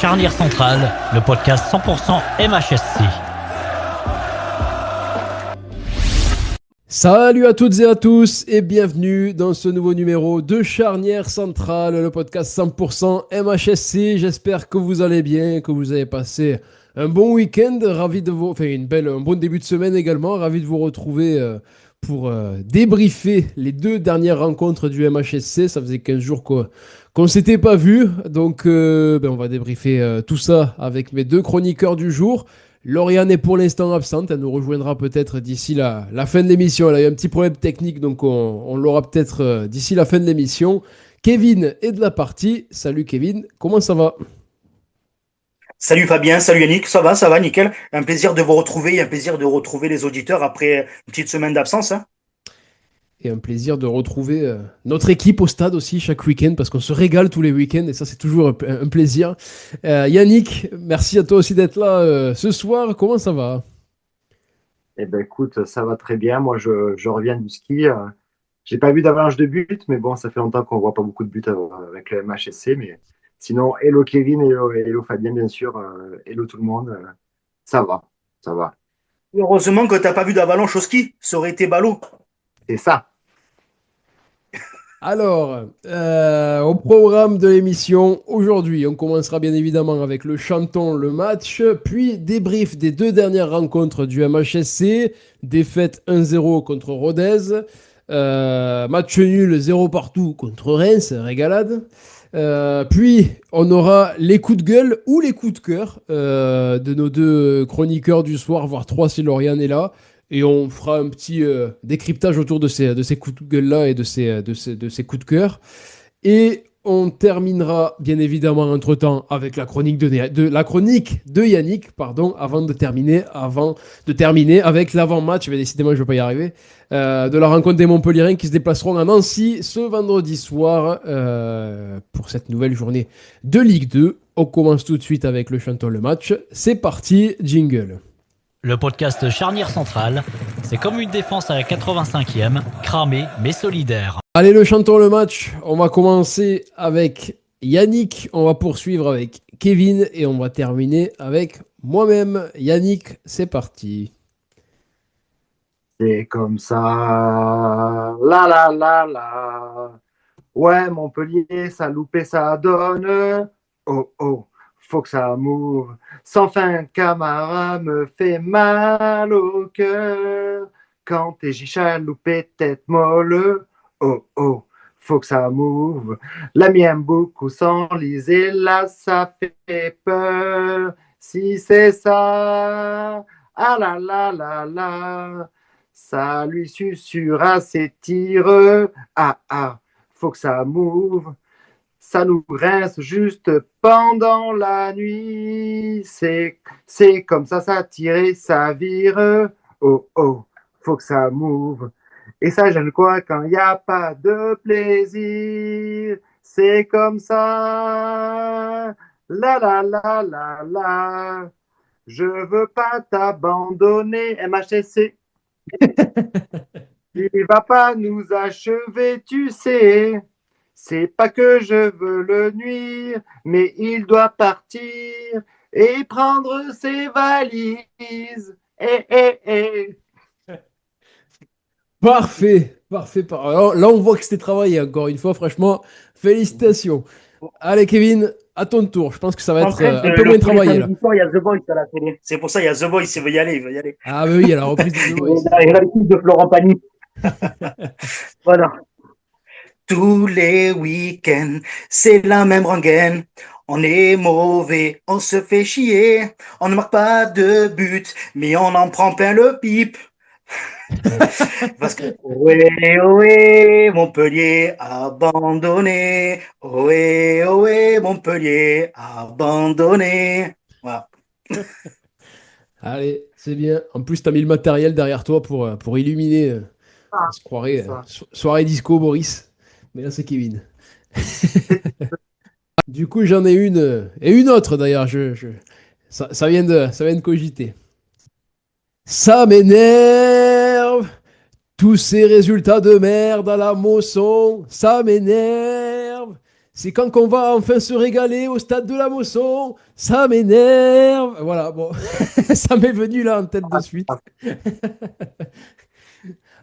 Charnière Centrale, le podcast 100% MHSC. Salut à toutes et à tous et bienvenue dans ce nouveau numéro de Charnière Centrale, le podcast 100% MHSC. J'espère que vous allez bien, que vous avez passé un bon week-end, un bon début de semaine également. Ravi de vous retrouver pour débriefer les deux dernières rencontres du MHSC. Ça faisait 15 jours qu'on ne s'était pas vu, donc on va débriefer tout ça avec mes deux chroniqueurs du jour. Lauriane est pour l'instant absente, elle nous rejoindra peut-être d'ici la fin de l'émission. Elle a eu un petit problème technique, donc on l'aura peut-être d'ici la fin de l'émission. Kevin est de la partie. Salut Kevin, comment ça va ? Salut Fabien, salut Yannick, ça va, nickel. Un plaisir de vous retrouver, un plaisir de retrouver les auditeurs après une petite semaine d'absence. Et un plaisir de retrouver notre équipe au stade aussi chaque week-end, parce qu'on se régale tous les week-ends et ça c'est toujours un plaisir. Yannick, merci à toi aussi d'être là ce soir, comment ça va ? Eh ben écoute, ça va très bien. Moi, je reviens du ski. J'ai pas vu d'avalanche de buts, mais bon, ça fait longtemps qu'on voit pas beaucoup de buts avec le MHSC. Mais sinon, hello Kevin, hello Fabien, bien sûr. Hello tout le monde. Ça va, ça va. Heureusement que tu n'as pas vu d'avalanche au ski, ça aurait été ballot. C'est ça. Alors, au programme de l'émission, aujourd'hui, on commencera bien évidemment avec le chanton, le match, puis débrief des deux dernières rencontres du MHSC, défaite 1-0 contre Rodez, match nul 0 partout contre Reims, régalade. Puis, on aura les coups de gueule ou les coups de cœur de nos deux chroniqueurs du soir, voire trois si Lauriane est là. Et on fera un petit décryptage autour de ces coups de gueule-là et de ces coups de cœur. Et on terminera, bien évidemment, entre-temps, avec la chronique de Yannick, avant de terminer avec l'avant-match, mais décidément, je ne vais pas y arriver, de la rencontre des Montpellierins qui se déplaceront à Nancy ce vendredi soir pour cette nouvelle journée de Ligue 2. On commence tout de suite avec le chanton le match. C'est parti, jingle. Le podcast Charnière Centrale, c'est comme une défense à la 85e, cramée mais solidaire. Allez, le chanton le match. On va commencer avec Yannick, on va poursuivre avec Kevin et on va terminer avec moi-même. Yannick, c'est parti. C'est comme ça. La la la la. Ouais, Montpellier, ça loupé, ça donne. Oh oh. Faut que ça move. Sans fin, Camara me fait mal au cœur. Quand t'es Gicha loupé, tête molle. Oh oh, faut que ça move. La mienne beaucoup s'enliser, là ça fait peur. Si c'est ça, ah la la la la. Ça lui susurra ses tirs. Ah ah, faut que ça move. Ça nous rince juste pendant la nuit. C'est comme ça tire et ça vire. Oh oh, faut que ça move. Et ça j'aime quoi quand il n'y a pas de plaisir. C'est comme ça. La la la la la. Je veux pas t'abandonner, MHSC. Il va pas nous achever, tu sais. C'est pas que je veux le nuire, mais il doit partir et prendre ses valises. Parfait. Alors, là, on voit que c'était travaillé encore une fois. Franchement, félicitations. Allez, Kevin, à ton tour. Je pense que ça va être un peu moins travaillé là. Il y a The Voice à la télé. C'est pour ça il y a The Voice, il veut y aller. Ah, bah oui, il y a la reprise de The Voice. Il y a l'équipe de Florent Pagny. Voilà. Tous les week-ends, c'est la même rengaine. On est mauvais, on se fait chier. On ne marque pas de but, mais on en prend plein le pipe. Parce que ohé, Montpellier abandonné. Ohé, Montpellier abandonné. Voilà. Allez, c'est bien. En plus, tu as mis le matériel derrière toi pour illuminer. On se croirait soirée disco, Boris. Mais là, c'est Kevin. Du coup, j'en ai une. Et une autre, d'ailleurs. Ça vient de cogiter. Ça m'énerve. Tous ces résultats de merde à la Mosson. Ça m'énerve. C'est quand qu'on va enfin se régaler au stade de la Mosson. Ça m'énerve. Voilà, bon, ça m'est venu là en tête de suite.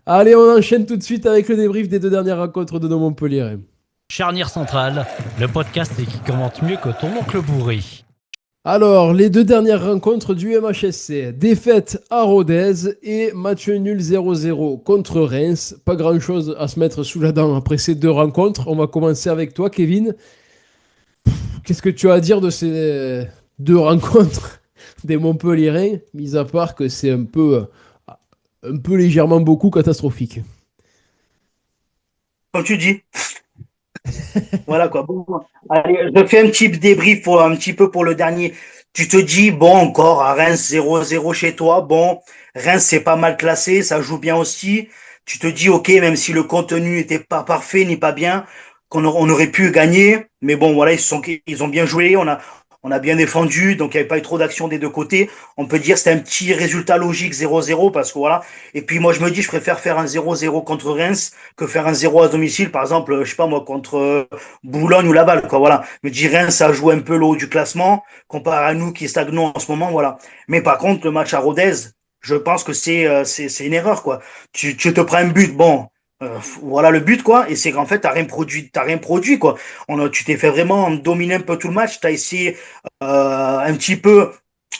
Allez, on enchaîne tout de suite avec le débrief des 2 dernières rencontres de nos Montpellier. Charnière centrale, le podcast qui commente mieux que ton oncle bourré. Alors, les 2 dernières rencontres du MHSC. Défaite à Rodez et match nul 0-0 contre Reims. Pas grand-chose à se mettre sous la dent après ces 2 rencontres. On va commencer avec toi, Kevin. Qu'est-ce que tu as à dire de ces 2 rencontres des Montpelliérains, mis à part que c'est un peu légèrement beaucoup catastrophique. Comme tu dis. Voilà quoi. Bon, allez, je fais un petit débrief un petit peu pour le dernier. Tu te dis, bon, encore à Reims 0-0 chez toi. Bon, Reims, c'est pas mal classé, ça joue bien aussi. Tu te dis, ok, même si le contenu n'était pas parfait ni pas bien, on aurait pu gagner. Mais bon, voilà, ils ont bien joué. On a bien défendu, donc il n'y avait pas eu trop d'action des 2 côtés. On peut dire que c'était un petit résultat logique 0-0 parce que voilà. Et puis moi je me dis je préfère faire un 0-0 contre Reims que faire un 0 à domicile, par exemple, je sais pas moi, contre Boulogne ou Laval, quoi, voilà. Je me dis Reims, ça joue un peu le haut du classement, comparé à nous qui stagnons en ce moment, voilà. Mais par contre, le match à Rodez, je pense que c'est une erreur, quoi. Tu te prends un but, bon. Voilà le but quoi, et c'est qu'en fait t'as rien produit quoi. Tu t'es fait vraiment dominer un peu tout le match, t'as essayé un petit peu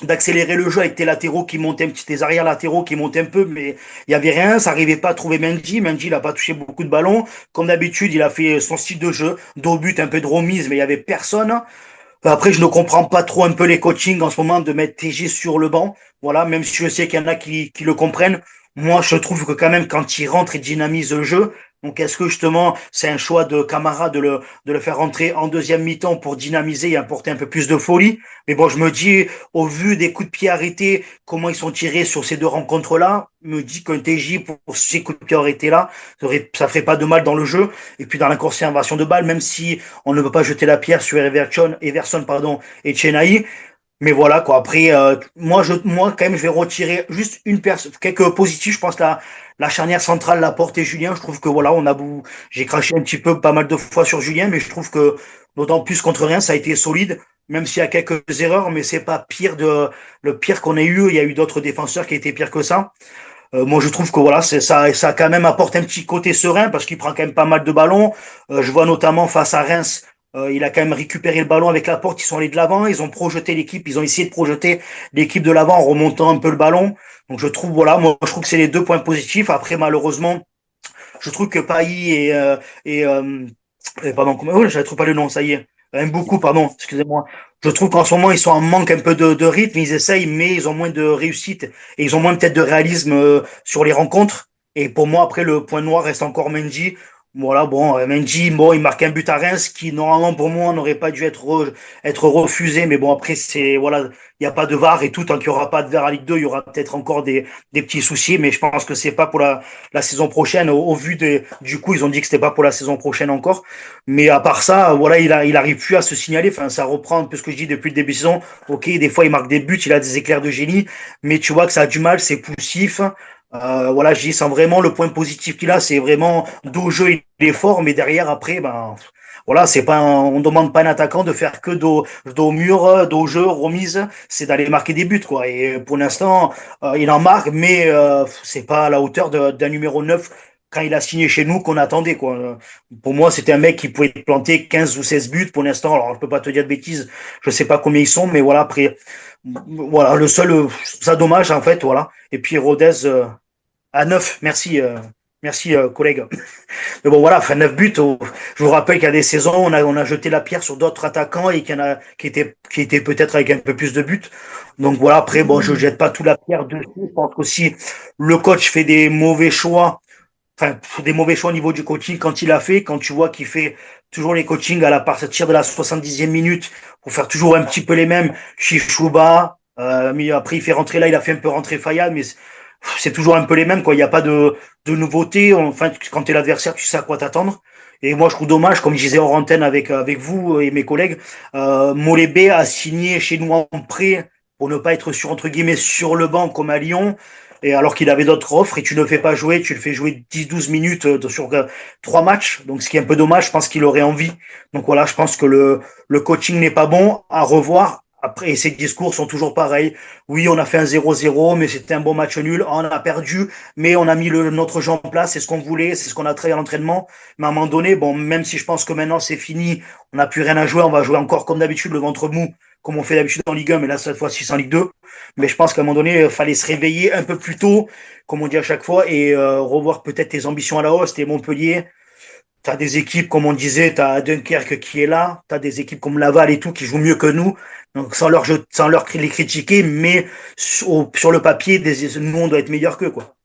d'accélérer le jeu avec tes latéraux qui montaient, tes arrières latéraux qui montaient un peu, mais il y avait rien, ça arrivait pas à trouver Mendy. Mendy, il a pas touché beaucoup de ballons. Comme d'habitude, il a fait son style de jeu, dos but, un peu de remise, mais il y avait personne. Après, je ne comprends pas trop un peu les coachings en ce moment de mettre TG sur le banc. Voilà, même si je sais qu'il y en a qui le comprennent. Moi, je trouve que quand même, quand il rentre, il dynamise le jeu. Donc, est-ce que justement, c'est un choix de Camara de le faire rentrer en deuxième mi-temps pour dynamiser et apporter un peu plus de folie? Mais bon, je me dis, au vu des coups de pied arrêtés, comment ils sont tirés sur ces 2 rencontres-là, me dit qu'un TJ pour ces coups de pied arrêtés-là, ça ferait pas de mal dans le jeu. Et puis dans la conservation de balles, même si on ne peut pas jeter la pierre sur Everson et Chennai. Mais voilà quoi. Après, moi quand même, je vais retirer juste quelques positifs. Je pense la charnière centrale, Laporte et Julien. Je trouve que voilà, j'ai craché un petit peu pas mal de fois sur Julien, mais je trouve que d'autant plus contre rien, ça a été solide. Même s'il y a quelques erreurs, mais c'est pas le pire qu'on ait eu. Il y a eu d'autres défenseurs qui étaient pires que ça. Moi, je trouve que voilà, ça quand même apporte un petit côté serein parce qu'il prend quand même pas mal de ballons. Je vois notamment face à Reims, il a quand même récupéré le ballon avec Laporte. Ils sont allés de l'avant, ils ont projeté l'équipe, ils ont essayé de projeter l'équipe de l'avant en remontant un peu le ballon. Donc je trouve voilà, moi je trouve que c'est les 2 points positifs. Après malheureusement, je trouve que Pailly et pardon, je ne trouve pas le nom, ça y est. Beaucoup, pardon, excusez-moi. Je trouve qu'en ce moment, ils sont en manque un peu de rythme, ils essayent, mais ils ont moins de réussite et ils ont moins peut-être de réalisme sur les rencontres. Et pour moi, après, le point noir reste encore Mendy. Voilà, bon, Mendy, bon, il marque un but à Reims qui, normalement, pour moi, n'aurait pas dû être refusé. Mais bon, après, voilà, il n'y a pas de VAR et tout. Tant qu'il n'y aura pas de VAR à Ligue 2, il y aura peut-être encore des petits soucis. Mais je pense que c'est pas pour la saison prochaine. Au vu du coup, ils ont dit que c'était pas pour la saison prochaine encore. Mais à part ça, voilà, il arrive plus à se signaler. Enfin, ça reprend un peu ce que je dis depuis le début de saison. Ok, des fois, il marque des buts, il a des éclairs de génie. Mais tu vois que ça a du mal, c'est poussif. Voilà, je dis, sans vraiment le point positif qu'il a, c'est vraiment dos jeu, il est fort, mais derrière, après, ben, voilà, on demande pas un attaquant de faire que dos mur, dos jeu, remise, c'est d'aller marquer des buts, quoi. Et pour l'instant, il en marque, mais c'est pas à la hauteur d'un numéro 9 quand il a signé chez nous qu'on attendait, quoi. Pour moi, c'était un mec qui pouvait planter 15 ou 16 buts pour l'instant. Alors, je peux pas te dire de bêtises, je sais pas combien ils sont, mais voilà, après, voilà, ça dommage, en fait, voilà. Et puis Rodez, à 9, merci collègue. Mais bon voilà, enfin 9 buts. Je vous rappelle qu'il y a des saisons, on a jeté la pierre sur d'autres attaquants et qu'il y en a qui étaient peut-être avec un peu plus de buts. Donc voilà, après bon, je jette pas tout la pierre dessus. Je pense qu'aussi le coach fait des mauvais choix. Enfin, des mauvais choix au niveau du coaching quand tu vois qu'il fait toujours les coachings à partir de la 70e minute pour faire toujours un petit peu les mêmes. Chichouba, mais après il fait rentrer là, il a fait un peu rentrer Fayad, mais c'est toujours un peu les mêmes, quoi. Il n'y a pas de nouveauté. Enfin, quand tu es l'adversaire, tu sais à quoi t'attendre. Et moi, je trouve dommage, comme je disais hors antenne avec vous et mes collègues, Molébé a signé chez nous en prêt pour ne pas être entre guillemets, sur le banc comme à Lyon, et alors qu'il avait d'autres offres, et tu ne le fais pas jouer, tu le fais jouer 10-12 minutes sur 3 matchs, donc ce qui est un peu dommage, je pense qu'il aurait envie. Donc voilà, je pense que le coaching n'est pas bon, à revoir. Après, et ces discours sont toujours pareils. Oui, on a fait un 0-0, mais c'était un bon match nul. On a perdu, mais on a mis notre jeu en place. C'est ce qu'on voulait, c'est ce qu'on a travaillé à l'entraînement. Mais à un moment donné, bon, même si je pense que maintenant c'est fini, on n'a plus rien à jouer, on va jouer encore comme d'habitude le ventre mou, comme on fait d'habitude en Ligue 1, mais là, cette fois-ci, c'est en Ligue 2. Mais je pense qu'à un moment donné, il fallait se réveiller un peu plus tôt, comme on dit à chaque fois, et revoir peut-être tes ambitions à la hausse. T'es Montpellier, t'as des équipes, comme on disait, t'as Dunkerque qui est là, t'as des équipes comme Laval et tout qui jouent mieux que nous. Donc sans leur les critiquer, mais sur le papier, nous on doit être meilleurs qu'eux, quoi.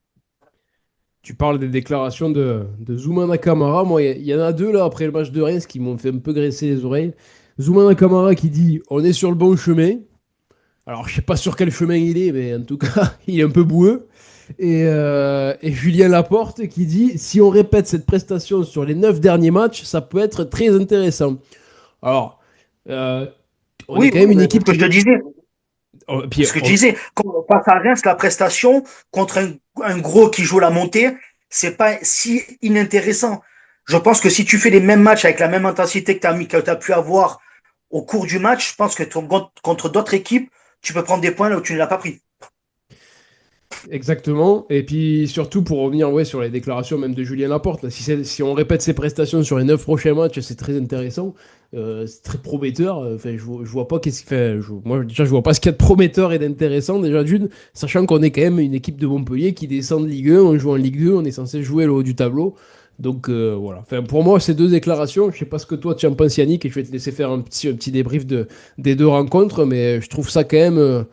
Tu parles des déclarations de Zoumana Kamara. Moi, il y en a deux là après le match de Reims qui m'ont fait un peu graisser les oreilles. Zoumana Kamara qui dit on est sur le bon chemin. Alors, je sais pas sur quel chemin il est, mais en tout cas, il est un peu boueux. Et Julien Laporte qui dit si on répète cette prestation sur les 9 derniers matchs, ça peut être très intéressant. Alors, euh, on est Oui, quand même une oui, équipe ce que qui. je te disais. Puis, Ce que je disais, quand on passe à Reims, la prestation contre un gros qui joue la montée, c'est pas si inintéressant. Je pense que si tu fais les mêmes matchs avec la même intensité que tu as pu avoir au cours du match, je pense que contre d'autres équipes, tu peux prendre des points là où tu ne l'as pas pris. Exactement. Et puis surtout pour revenir ouais, sur les déclarations même de Julien Laporte, là, si on répète ses prestations sur les 9 prochains matchs, c'est très intéressant. C'est très prometteur. Enfin, je vois pas qu'est-ce qu'il fait. Moi, déjà, je vois pas ce qu'il y a de prometteur et d'intéressant. Déjà, d'une, sachant qu'on est quand même une équipe de Montpellier qui descend de Ligue 1, on joue en Ligue 2, on est censé jouer le haut du tableau. Donc voilà. Enfin, pour moi, ces deux déclarations, je sais pas ce que toi tu en penses, Yannick, et je vais te laisser faire un petit débrief des deux rencontres, mais je trouve ça quand même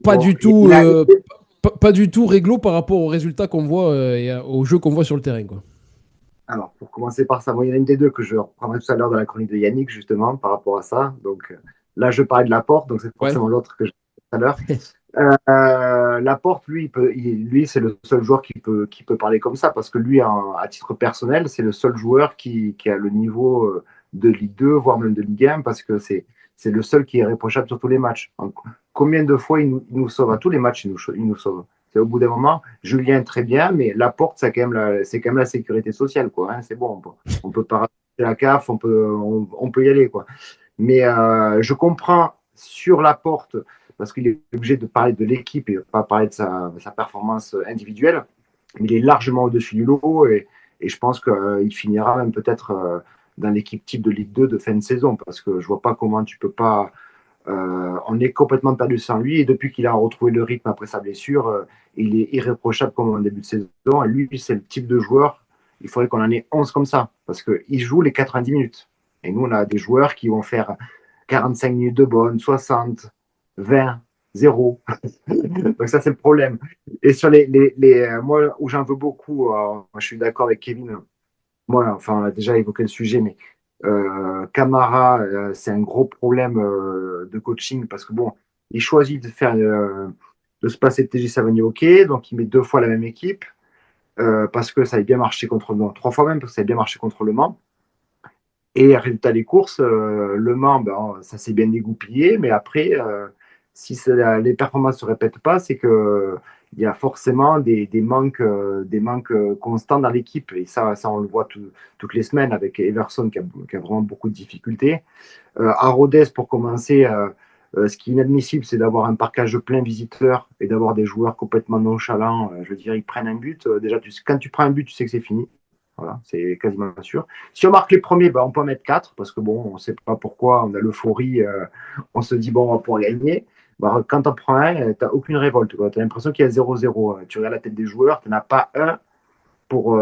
pas Bon, du tout. Pas du tout réglo par rapport aux résultats qu'on voit au jeu qu'on voit sur le terrain, quoi. alors, pour commencer par ça, moi, il y en a une des deux que je reprendrai tout à l'heure dans la chronique de Yannick, justement, par rapport à ça. Donc, là, je parlais de Laporte, donc c'est Ouais. forcément l'autre que je tout à l'heure. Laporte, lui, lui c'est le seul joueur qui peut parler comme ça, parce que lui, à titre personnel, c'est le seul joueur qui a le niveau de Ligue 2, voire même de Ligue 1, parce que c'est le seul qui est réprochable sur tous les matchs. Donc, combien de fois il nous sauve à tous les matchs, il nous sauve. C'est au bout d'un moment, Julien très bien, mais Laporte, c'est quand même la sécurité sociale, quoi. Hein, c'est bon, on peut pas rater la CAF, on peut y aller, quoi. Mais je comprends sur Laporte, parce qu'il est obligé de parler de l'équipe et pas parler de sa performance individuelle, mais il est largement au-dessus du lot et je pense qu'il finira même peut-être dans l'équipe type de Ligue 2 de fin de saison, parce que je vois pas comment tu peux pas. On est complètement perdu sans lui et depuis qu'il a retrouvé le rythme après sa blessure, il est irréprochable comme en début de saison. Et lui, c'est le type de joueur, il faudrait qu'on en ait 11 comme ça, parce qu'il joue les 90 minutes. Et nous, on a des joueurs qui vont faire 45 minutes de bonne, 60, 20, 0. Donc ça, c'est le problème. Et sur moi, où j'en veux beaucoup, moi, je suis d'accord avec Kevin. Moi, enfin, on a déjà évoqué le sujet, mais Camara, c'est un gros problème de coaching parce que bon, il choisit de se passer de TJ Savanier, ok, donc il met 2 fois la même équipe parce que ça a bien marché contre non, 3 fois même parce que ça a bien marché contre Le Mans. Et résultat des courses, Le Mans, ben, ça s'est bien dégoupillé, mais après, si les performances ne se répètent pas, c'est que il y a forcément des manques constants dans l'équipe. Et ça on le voit toutes les semaines avec Everson qui a vraiment beaucoup de difficultés. À Rodez, pour commencer, ce qui est inadmissible, c'est d'avoir un parcage plein visiteur et d'avoir des joueurs complètement nonchalants. Je veux dire, ils prennent un but. Déjà, quand tu prends un but, tu sais que c'est fini. Voilà, c'est quasiment sûr. Si on marque les premiers, ben, on peut en mettre 4 parce que bon, on ne sait pas pourquoi, on a l'euphorie, on se dit bon, on va pouvoir gagner. Ben, quand on prend un, tu n'as aucune révolte. Tu as l'impression qu'il y a 0-0. Tu regardes la tête des joueurs, tu n'en as pas un pour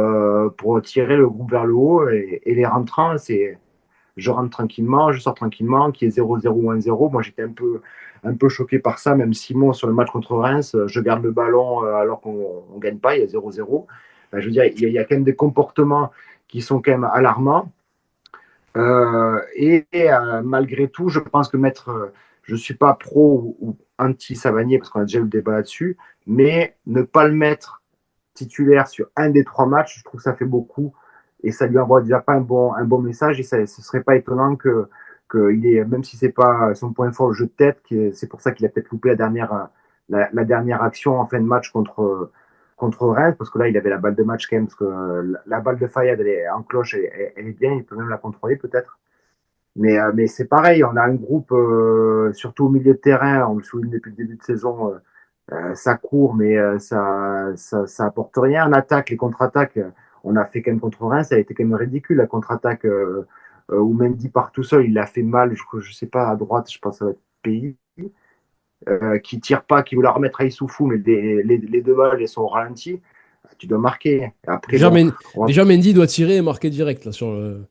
tirer le groupe vers le haut et les rentrants, c'est je rentre tranquillement, je sors tranquillement, qu'il y ait 0-0 ou 1-0. Moi, j'étais un peu choqué par ça, même Simon, sur le match contre Reims, je garde le ballon alors qu'on ne gagne pas, il y a 0-0. Je veux dire, il y a quand même des comportements qui sont quand même alarmants. Malgré tout, je pense que je ne suis pas pro ou anti-Savanier, parce qu'on a déjà eu le débat là-dessus, mais ne pas le mettre titulaire sur un des 3 matchs, je trouve que ça fait beaucoup et ça lui envoie déjà pas un bon message et ce ne serait pas étonnant que même si c'est pas son point fort, le jeu de tête, c'est pour ça qu'il a peut-être loupé la dernière action en fin de match contre Reims, parce que là, il avait la balle de match quand même, parce que la balle de Fayad, elle est en cloche, elle est bien, il peut même la contrôler peut-être. Mais c'est pareil, on a un groupe, surtout au milieu de terrain, on le souligne depuis le début de saison, ça court, mais ça apporte rien. En attaque, les contre-attaques, on a fait quand même contre Reims, ça a été quand même ridicule, la contre-attaque où Mendy part tout seul, il l'a fait mal, je sais pas, à droite, je pense que ça va être Pays, qui tire pas, qui veut la remettre à Issoufou, mais les deux balles, elles sont ralenties. Tu dois marquer. Après, Déjà, Mendy doit tirer et marquer direct là, sur le...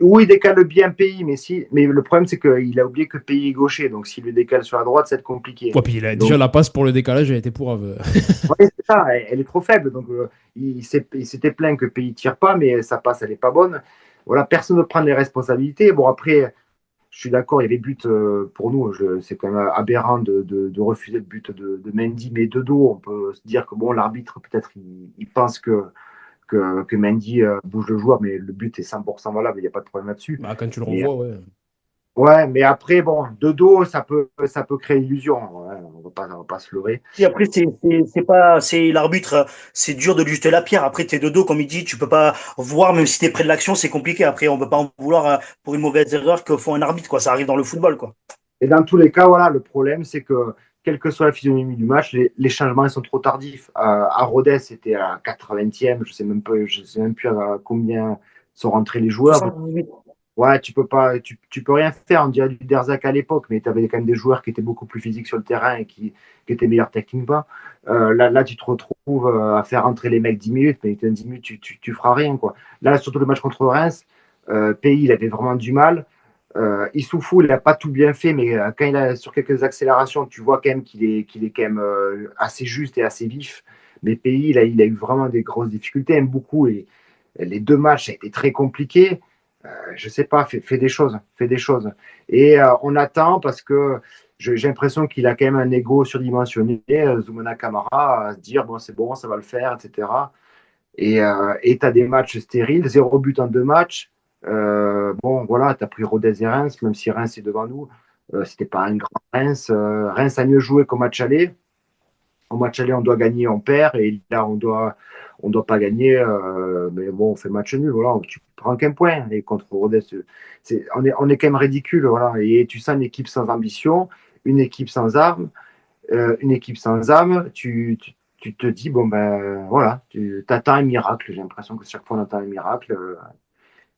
Oui, il décale bien Pays, mais le problème, c'est qu'il a oublié que Pays est gaucher. Donc, s'il le décale sur la droite, ça va être compliqué. Ouais, puis déjà, la passe pour le décalage a été pourrave. Oui, c'est ça, elle est trop faible. Donc, il s'était plaint que Pays tire pas, mais sa passe, elle n'est pas bonne. Voilà, personne ne prend les responsabilités. Bon, après, je suis d'accord, il y avait but pour nous. C'est quand même aberrant de refuser le but de Mendy, mais de dos, on peut se dire que bon, l'arbitre, peut-être, il pense que Mendy bouge le joueur, mais le but est 100% valable, il n'y a pas de problème là-dessus. Bah, quand tu le revois, ouais. Ouais, mais après, bon, de dos, ça peut créer illusion. Ouais, on va pas se leurrer. Et après, c'est pas, c'est l'arbitre, c'est dur de lui jeter la pierre. Après, t'es de dos, comme il dit, tu peux pas voir, même si t'es près de l'action, c'est compliqué. Après, on peut pas en vouloir pour une mauvaise erreur que font un arbitre, quoi. Ça arrive dans le football, quoi. Et dans tous les cas, voilà, le problème, c'est que, quelle que soit la physionomie du match, les changements ils sont trop tardifs. À Rodez, c'était à 80e, je sais même plus à combien sont rentrés les joueurs. 78. Ouais, tu peux rien faire. On dirait du Derzac à l'époque, mais tu avais quand même des joueurs qui étaient beaucoup plus physiques sur le terrain et qui étaient meilleurs techniquement. Là, tu te retrouves à faire entrer les mecs 10 minutes, mais 10 minutes, tu feras rien, quoi. Là, surtout le match contre Reims, Pays, il avait vraiment du mal. Issoufou, il n'a pas tout bien fait, mais quand il a sur quelques accélérations, tu vois quand même qu'il est quand même assez juste et assez vif. Mais Pays, il a eu vraiment des grosses difficultés, aime beaucoup. Et les deux matchs, ça a été très compliqué. Je sais pas, fais des choses. Et on attend parce que j'ai l'impression qu'il a quand même un ego surdimensionné, Zoumana Camara, à se dire c'est bon, ça va le faire, etc. Et tu as des matchs stériles, 0 but en 2 matchs. Bon, voilà, tu as pris Rodez et Reims, même si Reims est devant nous. C'était pas un grand Reims. Reims a mieux joué qu'au match aller. Au match aller, on doit gagner, on perd. Et là, on doit pas gagner. Mais bon, on fait match nul. Voilà, tu prends qu'un point. Et contre Rodez, on est quand même ridicule. Voilà. Et tu sens une équipe sans ambition, une équipe sans armes, une équipe sans âme. Tu te dis, bon, ben voilà, tu attends un miracle. J'ai l'impression que chaque fois, on attend un miracle.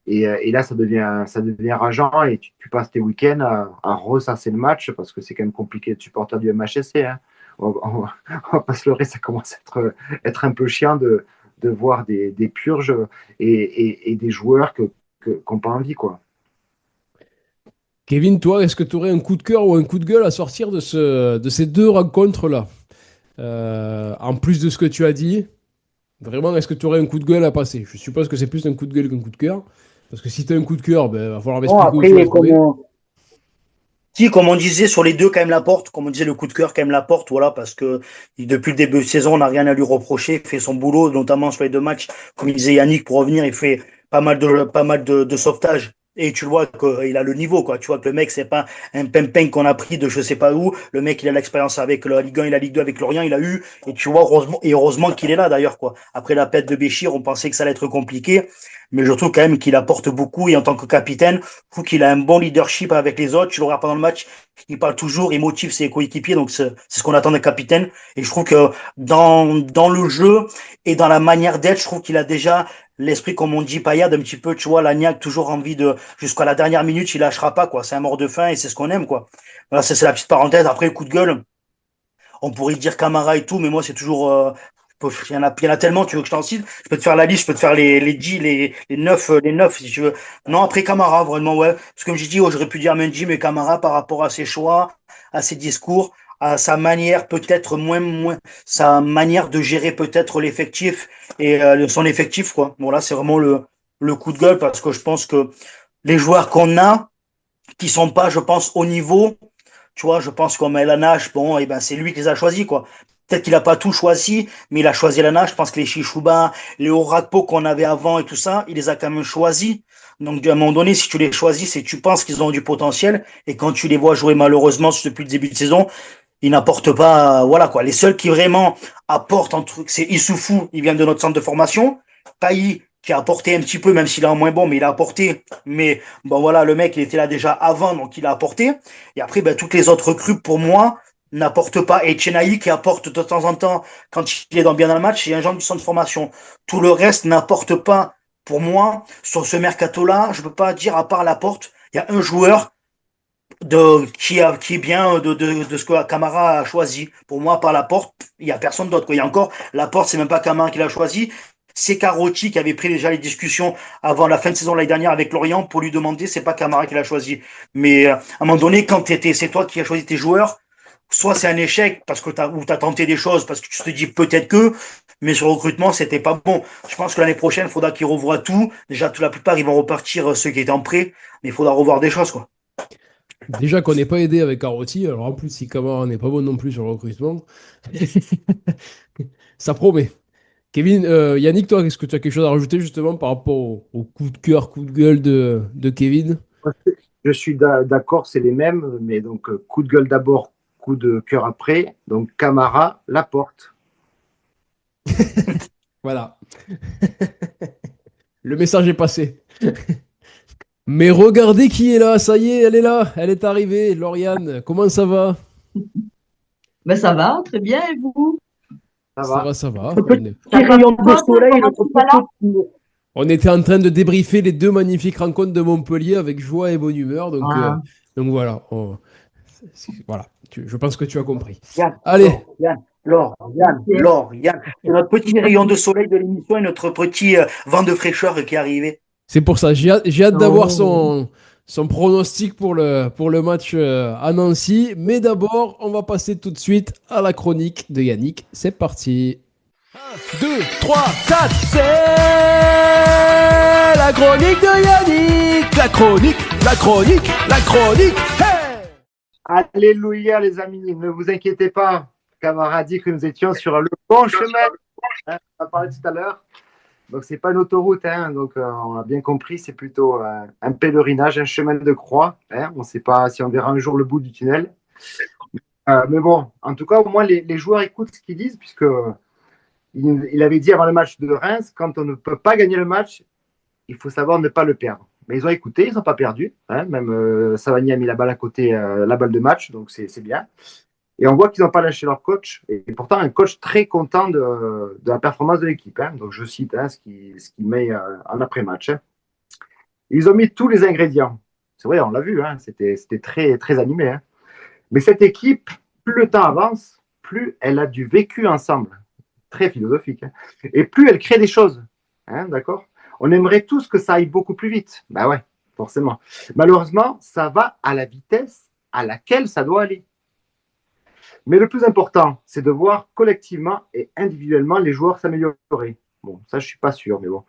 Et là, ça devient rageant et tu passes tes week-ends à ressasser le match parce que c'est quand même compliqué de supporter du MHSC. Hein. On va pas se leurrer, ça commence à être un peu chiant de voir des purges et des joueurs qui n'ont pas envie, quoi. Kevin, toi, est-ce que tu aurais un coup de cœur ou un coup de gueule à sortir de ces deux rencontres-là en plus de ce que tu as dit, vraiment, est-ce que tu aurais un coup de gueule à passer? Je suppose que c'est plus un coup de gueule qu'un coup de cœur. Parce que si tu as un coup de cœur, il va falloir Bon, m'expliquer où tu l'as après, trouvé. comme on disait sur les deux, quand même la porte, comme on disait, le coup de cœur, quand même la porte, voilà, parce que depuis le début de saison, on n'a rien à lui reprocher. Il fait son boulot, notamment sur les deux matchs. Comme disait Yannick, pour revenir, il fait pas mal de sauvetage. Et tu le vois qu'il a le niveau, quoi. Tu vois que le mec, c'est pas un pimpin qu'on a pris de je sais pas où. Le mec, il a l'expérience avec la Ligue 1 et la Ligue 2 avec Lorient, il a eu. Et tu vois, heureusement qu'il est là, d'ailleurs, quoi. Après la pète de Béchir, on pensait que ça allait être compliqué. Mais je trouve quand même qu'il apporte beaucoup. Et en tant que capitaine, je trouve qu'il a un bon leadership avec les autres. Tu le regardes pendant le match, il parle toujours, il motive ses coéquipiers. Donc, c'est ce qu'on attend d'un capitaine. Et je trouve que dans le jeu et dans la manière d'être, je trouve qu'il a déjà l'esprit, comme on dit, paillade un petit peu, tu vois, l'agnac, toujours envie de, jusqu'à la dernière minute, il lâchera pas, quoi. C'est un mort de faim et c'est ce qu'on aime, quoi. Voilà, c'est la petite parenthèse. Après, le coup de gueule, on pourrait dire Camara et tout, mais moi, c'est toujours, il y en a tellement, tu veux que je t'en cite? Je peux te faire la liste, je peux te faire les 10, les 9, si tu veux. Non, après Camara, vraiment, ouais. Parce que comme j'ai dit, j'aurais pu dire Mendy, mais Camara, par rapport à ses choix, à ses discours, à sa manière peut-être moins sa manière de gérer peut-être l'effectif et son effectif, quoi. Bon, là, c'est vraiment le coup de gueule parce que je pense que les joueurs qu'on a, qui sont pas, je pense, au niveau, tu vois, je pense comme la nage, bon, et ben c'est lui qui les a choisis, quoi. Peut-être qu'il a pas tout choisi, mais il a choisi la nage. Je pense que les Chichouba, les Orakpo qu'on avait avant et tout ça, il les a quand même choisis. Donc, à un moment donné, si tu les choisis, c'est que tu penses qu'ils ont du potentiel. Et quand tu les vois jouer malheureusement depuis le début de saison, ils n'apportent pas. Voilà quoi. Les seuls qui vraiment apportent un truc, c'est Issoufou, il vient de notre centre de formation. Pailly, qui a apporté un petit peu, même s'il est en moins bon, mais il a apporté. Mais bon, voilà, le mec, il était là déjà avant, donc il a apporté. Et après, ben, toutes les autres recrues, pour moi, n'apportent pas. Et Chenaï, qui apporte de temps en temps, quand il est bien dans le match, c'est un genre du centre de formation. Tout le reste n'apporte pas. Pour moi, sur ce mercato-là, je peux pas dire à part Laporte, il y a un joueur qui est bien de ce que Camara a choisi. Pour moi, par Laporte, il y a personne d'autre. Il y a encore Laporte, c'est même pas Camara qui l'a choisi. C'est Carotti qui avait pris déjà les discussions avant la fin de saison l'année dernière avec Lorient pour lui demander, c'est pas Camara qui l'a choisi. Mais à un moment donné, quand c'est toi qui as choisi tes joueurs, soit c'est un échec parce que t'as tenté des choses, parce que tu te dis peut-être que, mais sur le recrutement, c'était pas bon. Je pense que l'année prochaine, il faudra qu'ils revoient tout. Déjà, la plupart, ils vont repartir ceux qui étaient en prêt, mais il faudra revoir des choses, quoi. Déjà qu'on n'est pas aidé avec Carotti, alors en plus, si Camara n'est pas bon non plus sur le recrutement, ça promet. Kevin, Yannick, toi, est-ce que tu as quelque chose à rajouter justement par rapport au coup de cœur, coup de gueule de Kevin? Je suis d'accord, c'est les mêmes, mais donc coup de gueule d'abord, coup de cœur après. Donc Camara, Laporte. Voilà. Le message est passé. Mais regardez qui est là, ça y est, elle est là, elle est arrivée. Lauriane, comment ça va? Ben ça va, très bien, et vous? Ça Ça va. va, ça va. Le petit Ça va rayon de pas, soleil, pendant notre tout ça là petit. On était en train de débriefer les deux magnifiques rencontres de Montpellier avec joie et bonne humeur. Ah, Donc voilà. Voilà. Je pense que tu as compris. Yann, Allez, ok. Yann. C'est notre petit rayon de soleil de l'émission et notre petit vent de fraîcheur qui est arrivé. c'est pour ça. J'ai hâte d'avoir Oh. son pronostic pour le match à Nancy. Mais d'abord, on va passer tout de suite à la chronique de Yannick. C'est parti. 2, 3, 4, c'est la chronique de Yannick. La chronique. Hey! Alléluia, les amis, ne vous inquiétez pas. Camara dit que nous étions sur le bon chemin. Hein, on a parlé tout à l'heure. Donc, c'est pas une autoroute. Hein, donc, on a bien compris, c'est plutôt un pèlerinage, un chemin de croix. Hein, on ne sait pas si on verra un jour le bout du tunnel. Mais bon, en tout cas, au moins, les joueurs écoutent ce qu'ils disent, puisque il avait dit avant le match de Reims, quand on ne peut pas gagner le match, il faut savoir ne pas le perdre. Mais ils ont écouté, ils n'ont pas perdu. Hein, même Savani a mis la balle à côté, la balle de match, donc c'est bien. Et on voit qu'ils n'ont pas lâché leur coach. Et pourtant, un coach très content de la performance de l'équipe. Hein. Donc, je cite ce qu'il met en après-match. Hein. Ils ont mis tous les ingrédients. C'est vrai, on l'a vu. Hein. C'était très, très animé. Hein. Mais cette équipe, plus le temps avance, plus elle a du vécu ensemble. Très philosophique. Hein. Et plus elle crée des choses. Hein, d'accord? On aimerait tous que ça aille beaucoup plus vite. Ben ouais, forcément. Malheureusement, ça va à la vitesse à laquelle ça doit aller. Mais le plus important, c'est de voir collectivement et individuellement les joueurs s'améliorer. Bon, ça, je ne suis pas sûr, mais bon.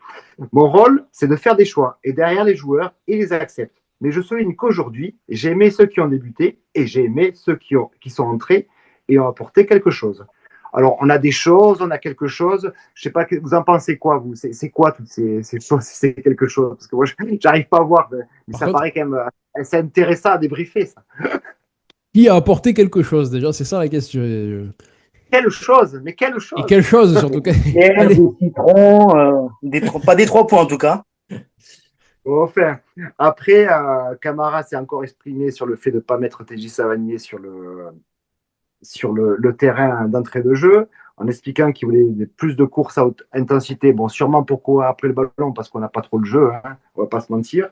Mon rôle, c'est de faire des choix. Et derrière les joueurs, ils les acceptent. Mais je souligne qu'aujourd'hui, j'ai aimé ceux qui ont débuté et j'ai aimé ceux qui sont entrés et ont apporté quelque chose. Alors, on a des choses, on a quelque chose. Je ne sais pas, vous en pensez quoi, vous? C'est quoi toutes ces choses? C'est quelque chose? Parce que moi, je n'arrive pas à voir. Mais ça paraît quand même c'est intéressant à débriefer, ça. Qui a apporté quelque chose déjà? C'est ça la question. Quelle chose? Mais quelle chose? Et quelle chose surtout? Pierre, des citrons, pas des 3 points en tout cas. Enfin, après, Camara s'est encore exprimé sur le fait de ne pas mettre TJ Savanier sur le terrain d'entrée de jeu, en expliquant qu'il voulait plus de courses à haute intensité. Bon, sûrement pour courir après le ballon, parce qu'on n'a pas trop le jeu, hein, on ne va pas se mentir.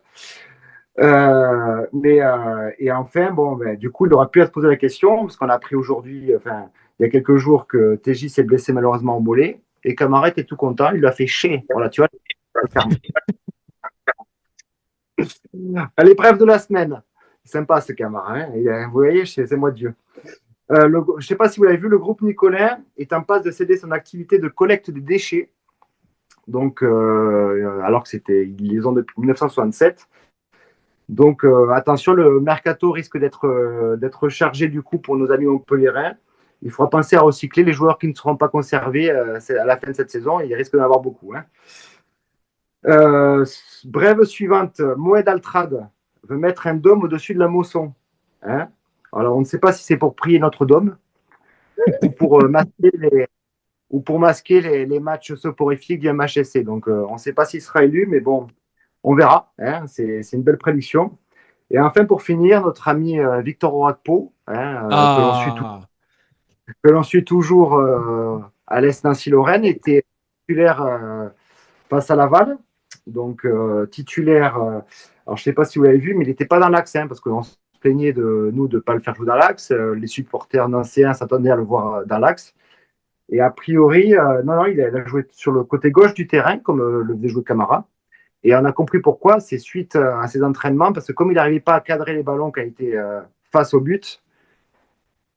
Et enfin, bon, du coup, il aurait pu se poser la question, parce qu'on a appris aujourd'hui, enfin, il y a quelques jours, que TJ s'est blessé malheureusement au mollet, et Camara était tout content, il lui a fait chier. Voilà, tu vois. L'épreuve de la semaine. Sympa ce Camara. Hein, vous voyez, c'est moi Dieu. Je ne sais pas si vous l'avez vu, le groupe Nicolin est en passe de céder son activité de collecte des déchets. Donc, alors que c'était une liaison depuis 1967. Donc, attention, le mercato risque d'être chargé du coup pour nos amis montpelliérains. Il faudra penser à recycler les joueurs qui ne seront pas conservés à la fin de cette saison. Il risque d'en avoir beaucoup. Hein. Brève suivante. Moed Altrad veut mettre un dôme au-dessus de la Mosson. Hein, alors, on ne sait pas si c'est pour prier notre dôme ou pour masquer les matchs soporifiques du MHSC. Donc, on ne sait pas s'il sera élu, mais bon, on verra. Hein, c'est une belle prédiction. Et enfin, pour finir, notre ami Victor Orakpo, hein, que l'on suit toujours à l'Est Nancy-Lorraine, était titulaire face à Laval. Donc, titulaire, alors je ne sais pas si vous l'avez vu, mais il n'était pas dans l'axe, hein, parce qu'on se plaignait de nous de ne pas le faire jouer dans l'axe. Les supporters nancéens s'attendaient à le voir dans l'axe. Et a priori, non, il a joué sur le côté gauche du terrain, comme le faisait jouer Camara. Et on a compris pourquoi, c'est suite à ses entraînements, parce que comme il n'arrivait pas à cadrer les ballons qui a été face au but,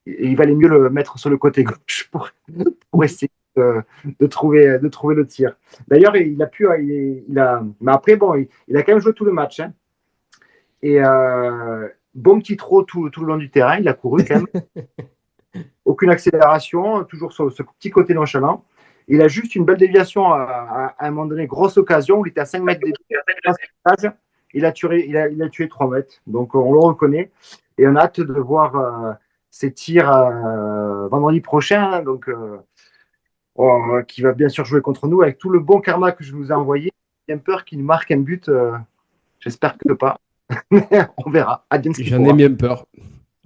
il valait mieux le mettre sur le côté gauche pour essayer de trouver le tir. D'ailleurs, mais après, bon, il a quand même joué tout le match. Hein. Et bon petit trot tout le long du terrain, il a couru quand même. Aucune accélération, toujours sur ce petit côté nonchalant. Il a juste une belle déviation à un moment donné, grosse occasion, où il était à 5 mètres des il a tué 3 mètres. Donc on le reconnaît. Et on a hâte de voir ses tirs vendredi prochain. Donc qui va bien sûr jouer contre nous avec tout le bon karma que je vous ai envoyé. J'ai peur qu'il marque un but. J'espère que pas. On verra. J'en ai bien peur.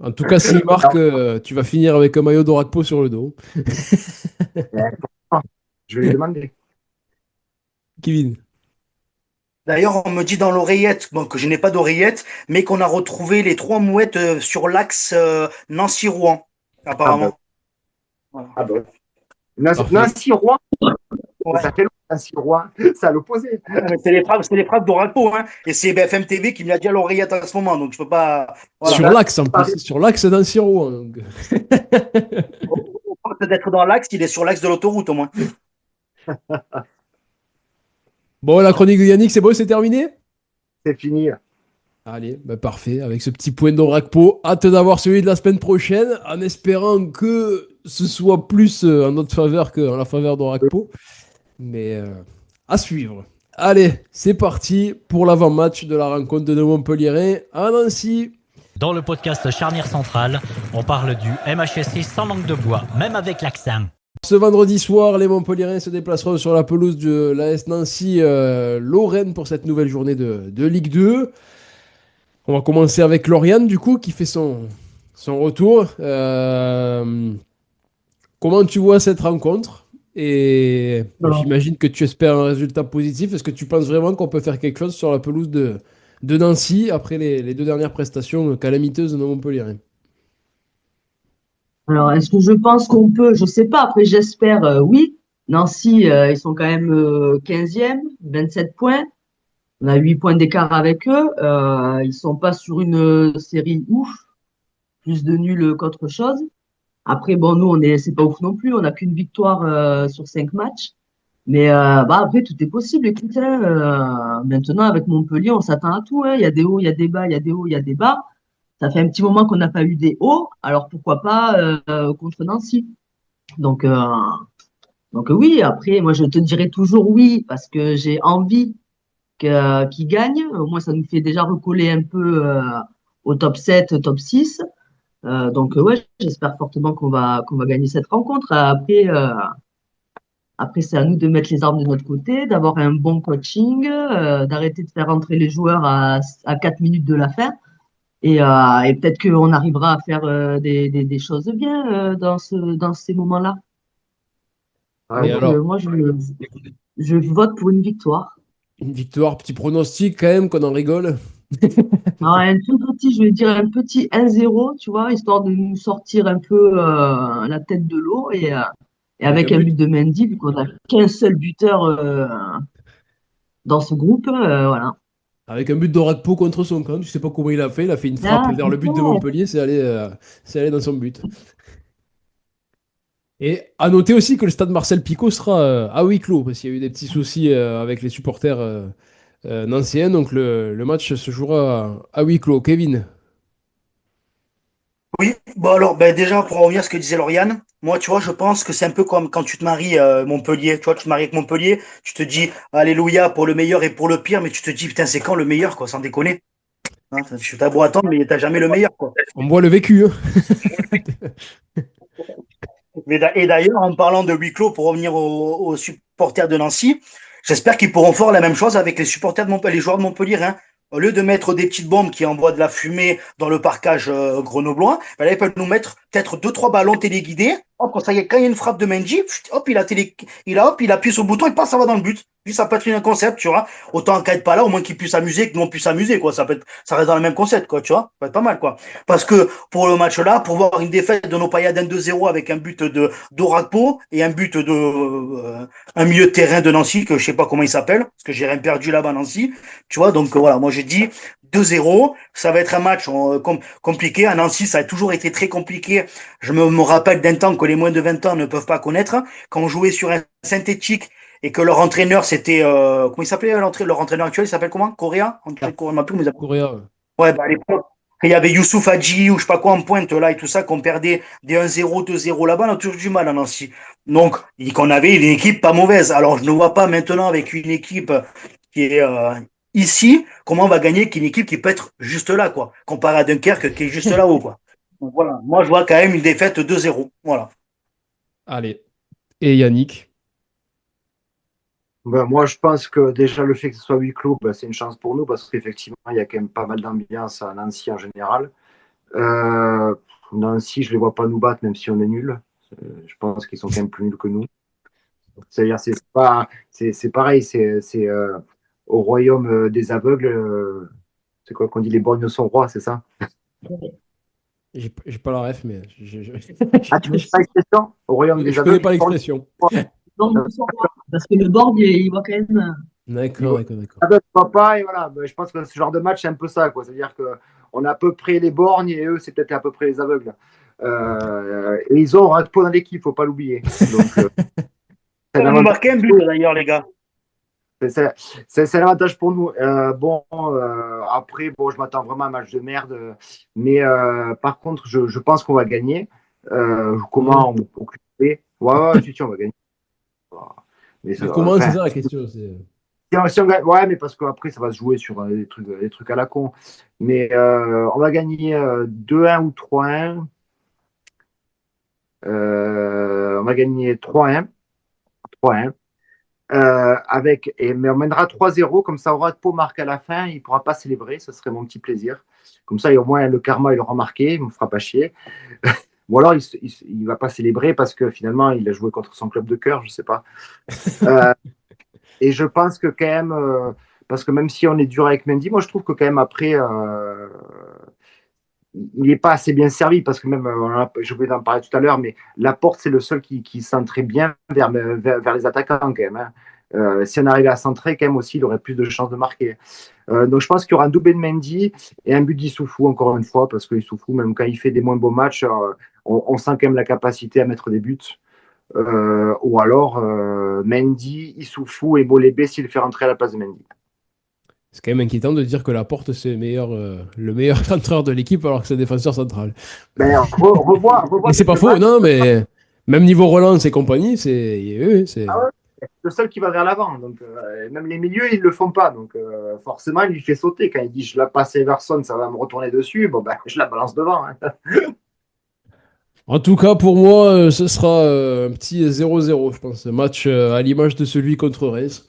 En tout cas, s'il marque, tu vas finir avec un maillot d'Orakpo sur le dos. Je vais lui demander. Kevin. D'ailleurs, on me dit dans l'oreillette, bon, que je n'ai pas d'oreillette, mais qu'on a retrouvé les 3 mouettes sur l'axe Nancy-Rouen, apparemment. Ah bah. Nancy-Rouen, ouais. Ça fait Nancy-Rouen, c'est à l'opposé. C'est les frappes d'Orakpo, hein, et c'est BFM TV qui me l'a dit à l'oreillette en ce moment, donc je peux pas. Voilà. Sur l'axe en plus, sur l'axe Nancy-Rouen. Donc. Peut-être dans l'axe, il est sur l'axe de l'autoroute au moins. Bon, la chronique de Yannick, c'est bon, c'est terminé? C'est fini. Allez, bah parfait. Avec ce petit point d'Orakpo, hâte d'avoir celui de la semaine prochaine, en espérant que ce soit plus en notre faveur qu'en la faveur d'Orakpo. Mais à suivre. Allez, c'est parti pour l'avant-match de la rencontre de nos Montpellierins à Nancy. Dans le podcast Charnière Centrale, on parle du MHSC sans langue de bois, même avec l'accent. Ce vendredi soir, les Montpellierins se déplaceront sur la pelouse de l'AS Nancy Lorraine pour cette nouvelle journée de Ligue 2. On va commencer avec Lauriane, du coup, qui fait son retour. Comment tu vois cette rencontre? Et j'imagine que tu espères un résultat positif. Est-ce que tu penses vraiment qu'on peut faire quelque chose sur la pelouse de Nancy après les 2 dernières prestations calamiteuses de nos Montpellierins? Alors, est-ce que je pense qu'on peut? Je sais pas. Après, j'espère, oui. Nancy, ils sont quand même 15e, 27 points. On a 8 points d'écart avec eux. Ils sont pas sur une série ouf, plus de nuls qu'autre chose. Après, bon, nous, c'est pas ouf non plus. On n'a qu'une victoire sur 5 matchs. Mais après, tout est possible. Écoute, hein, maintenant, avec Montpellier, on s'attend à tout. Hein. Il y a des hauts, il y a des bas, il y a des hauts, il y a des bas. Ça fait un petit moment qu'on n'a pas eu des hauts. Alors, pourquoi pas contre Nancy? Donc, oui, après, moi, je te dirais toujours oui, parce que j'ai envie qu'ils gagnent. Au moins, ça nous fait déjà recoller un peu au top 7, top 6. Donc, ouais, j'espère fortement qu'on va gagner cette rencontre. Après, c'est à nous de mettre les armes de notre côté, d'avoir un bon coaching, d'arrêter de faire rentrer les joueurs à 4 minutes de la fin. Et peut-être qu'on arrivera à faire des choses bien dans ces moments-là. Et Donc, alors, moi, je vote pour une victoire. une victoire, petit pronostic quand même, qu'on en rigole. Alors, je vais dire un petit 1-0, tu vois, histoire de nous sortir un peu la tête de l'eau et avec un but de Mendy, vu qu'on n'a qu'un seul buteur dans ce groupe, voilà. Avec un but d'Orakpo contre son camp, je sais pas comment il a fait. Il a fait une frappe vers le but de Montpellier, c'est allé dans son but. Et à noter aussi que le stade Marcel Picot sera à huis clos, parce qu'il y a eu des petits soucis avec les supporters nancéens, donc le match se jouera à huis clos. Kevin? Oui, bon alors déjà pour revenir à ce que disait Lauriane, moi tu vois je pense que c'est un peu comme quand tu te maries Montpellier, tu vois tu te maries avec Montpellier, tu te dis alléluia pour le meilleur et pour le pire, mais tu te dis putain c'est quand le meilleur quoi, sans déconner. Hein, t'as beau attendre mais t'as jamais le meilleur quoi. On voit le vécu. Hein. Et d'ailleurs en parlant de huis clos pour revenir aux supporters de Nancy, j'espère qu'ils pourront faire la même chose avec les supporters de Montpellier, les joueurs de Montpellier. Hein. Au lieu de mettre des petites bombes qui envoient de la fumée dans le parcage grenoblois, ben là, ils peuvent nous mettre peut-être deux, trois ballons téléguidés. Hop, quand il y a une frappe de Mendy, hop, il appuie sur le bouton, il passe, ça va dans le but. Puis ça peut être un concept, tu vois. Autant qu'à être pas là, au moins qu'il puisse s'amuser, que nous on puisse s'amuser, quoi. Ça reste dans le même concept, quoi, tu vois. Ça peut être pas mal, quoi. Parce que pour le match là, pour voir une défaite de nos Payadins 2-0 avec un but d'Orakpo et un but un milieu de terrain de Nancy, que je sais pas comment il s'appelle, parce que j'ai rien perdu là-bas à Nancy. Tu vois, donc voilà, moi j'ai dit 2-0, ça va être un match compliqué. À Nancy, ça a toujours été très compliqué. Je me rappelle d'un temps que les moins de 20 ans ne peuvent pas connaître. Quand on jouait sur un synthétique et que leur entraîneur, c'était... comment il s'appelait leur entraîneur actuel, il s'appelle comment Correa Correa. Ouais, à l'époque, il y avait Youssouf Hadji ou je sais pas quoi en pointe là et tout ça, qu'on perdait des 1-0, 2-0 là-bas, on a toujours du mal à Nancy. Donc, qu'on avait une équipe pas mauvaise. Alors, je ne vois pas maintenant avec une équipe qui est ici, comment on va gagner qu'une équipe qui peut être juste là, quoi, comparé à Dunkerque qui est juste là-haut, quoi. Donc voilà, moi je vois quand même une défaite 2-0. Voilà. Allez. Et Yannick? Moi, je pense que déjà le fait que ce soit huis clos, c'est une chance pour nous parce qu'effectivement, il y a quand même pas mal d'ambiance à Nancy en général. Nancy, je ne les vois pas nous battre, même si on est nul. Je pense qu'ils sont quand même plus nuls que nous. C'est-à-dire, c'est pareil, c'est au royaume des aveugles. C'est quoi qu'on dit, les borgnes sont rois, c'est ça? J'ai pas la ref, mais Ah, tu ne connais pas l'expression? Au royaume des je aveugles. connais pas l'expression. Donc, parce que le board, il voit quand même. D'accord. Avec papa, et voilà. Je pense que ce genre de match, c'est un peu ça, quoi. C'est-à-dire qu'on a à peu près les borgnes et eux, c'est peut-être à peu près les aveugles. Et ils ont Radpo dans l'équipe, faut pas l'oublier. Donc, On va marquer un but d'ailleurs, les gars. C'est l'avantage pour nous. Après, je m'attends vraiment à un match de merde. Mais par contre, je pense qu'on va gagner. Comment on peut occuper? Ouais, si, on va gagner. Mais comment, c'est ça la question. Si on gagne, ouais, mais parce qu'après, ça va se jouer sur des trucs à la con. Mais on va gagner 2-1 ou 3-1. On va gagner 3-1. 3-1. Mais on mènera 3-0, comme ça Radpo marque à la fin, il ne pourra pas célébrer, ce serait mon petit plaisir. Comme ça, au moins le karma, il aura marqué, il ne me fera pas chier. Ou alors, il ne va pas célébrer parce que finalement, il a joué contre son club de cœur, je ne sais pas. Et je pense que quand même, parce que même si on est dur avec Mendy, moi je trouve que quand même après, il n'est pas assez bien servi parce que même, je voulais en parler tout à l'heure, mais Laporte, c'est le seul qui centrait bien vers les attaquants quand même. Hein. Si on arrivait à centrer, quand même aussi, il aurait plus de chances de marquer. Donc je pense qu'il y aura un doublé de Mendy et un but d'Issoufou, encore une fois, parce que Issoufou, même quand il fait des moins beaux matchs, on sent quand même la capacité à mettre des buts. Ou alors Mendy, Issoufou et Molébé s'il fait rentrer à la place de Mendy. C'est quand même inquiétant de dire que Laporte, c'est le meilleur centreur de l'équipe alors que c'est défenseur central. Revois mais c'est pas faux, non, mais même niveau relance et compagnie, c'est... Ah ouais, c'est le seul qui va vers l'avant. Donc, même les milieux, ils ne le font pas. Donc, forcément, il lui fait sauter. Quand il dit je la passe à Everson, ça va me retourner dessus, je la balance devant. Hein. En tout cas, pour moi, ce sera un petit 0-0, je pense. Un match à l'image de celui contre Reims.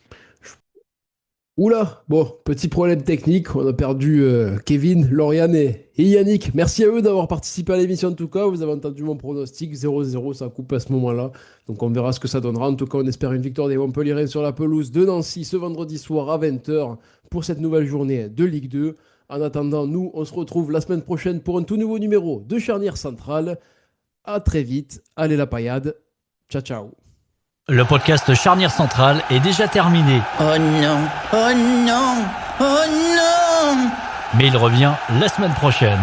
Oula, bon, petit problème technique. On a perdu Kevin, Lauriane et Yannick. Merci à eux d'avoir participé à l'émission en tout cas. Vous avez entendu mon pronostic. 0-0, ça coupe à ce moment-là. Donc on verra ce que ça donnera. En tout cas, on espère une victoire des Montpellierens sur la pelouse de Nancy ce vendredi soir à 20h pour cette nouvelle journée de Ligue 2. En attendant, nous, on se retrouve la semaine prochaine pour un tout nouveau numéro de Charnière Centrale. À très vite. Allez la paillade. Ciao, ciao. Le podcast Charnière Centrale est déjà terminé. Oh non, oh non, oh non! Mais il revient la semaine prochaine.